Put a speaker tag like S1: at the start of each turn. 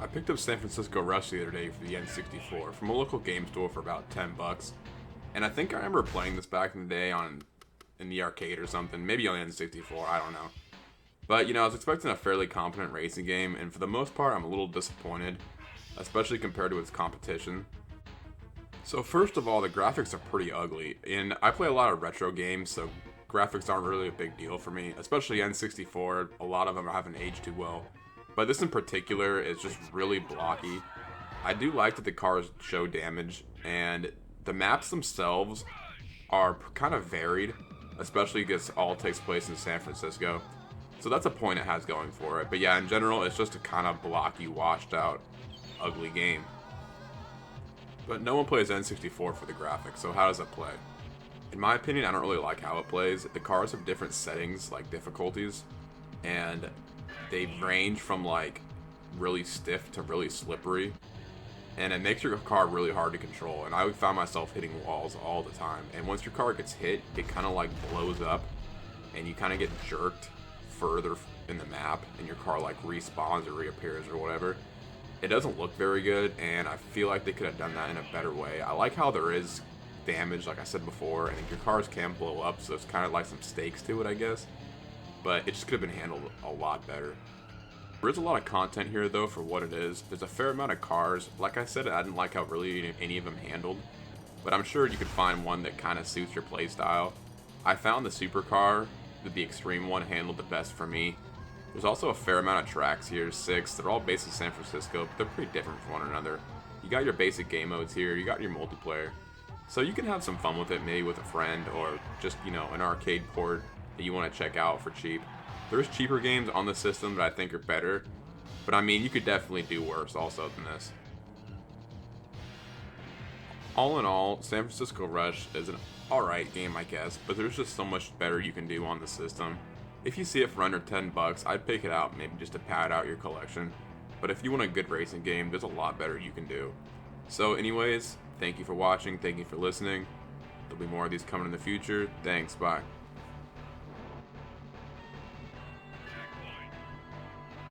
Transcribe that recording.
S1: I picked up San Francisco Rush the other day for the N64 from a local game store for about 10 bucks. And I think I remember playing this back in the day in the arcade or something, maybe on the N64, I don't know. But I was expecting a fairly competent racing game, and for the most part I'm a little disappointed, especially compared to its competition. So first of all, the graphics are pretty ugly, and I play a lot of retro games, so graphics aren't really a big deal for me, especially N64, a lot of them haven't aged too well. But this in particular is just really blocky. I do like that the cars show damage, and the maps themselves are kind of varied, especially because all takes place in San Francisco. So that's a point it has going for it. But yeah, in general, it's just a kind of blocky, washed out, ugly game. But no one plays N64 for the graphics, so how does it play? In my opinion, I don't really like how it plays. The cars have different settings, like difficulties, and they range from like really stiff to really slippery, and it makes your car really hard to control. And I found myself hitting walls all the time, and once your car gets hit, it kind of like blows up, and you kind of get jerked further in the map, and your car like respawns or reappears or whatever. It doesn't look very good, and I feel like they could have done that in a better way. I like how there is damage, like I said before, and your cars can blow up, so it's kind of like some stakes to it, I guess. But it just could have been handled a lot better. There is a lot of content here, though, for what it is. There's a fair amount of cars. Like I said, I didn't like how really any of them handled, but I'm sure you could find one that kind of suits your playstyle. I found the supercar, the extreme one, handled the best for me. There's also a fair amount of tracks here, 6. They're all based in San Francisco, but they're pretty different from one another. You got your basic game modes here, you got your multiplayer. So you can have some fun with it, maybe with a friend, or just, an arcade port that you want to check out for cheap. There's cheaper games on the system that I think are better, but I mean, you could definitely do worse also than this. All in all, San Francisco Rush is an alright game, I guess, but there's just so much better you can do on the system. If you see it for under 10 bucks, I'd pick it out maybe just to pad out your collection. But if you want a good racing game, there's a lot better you can do. So anyways, thank you for watching, thank you for listening. There'll be more of these coming in the future. Thanks, bye.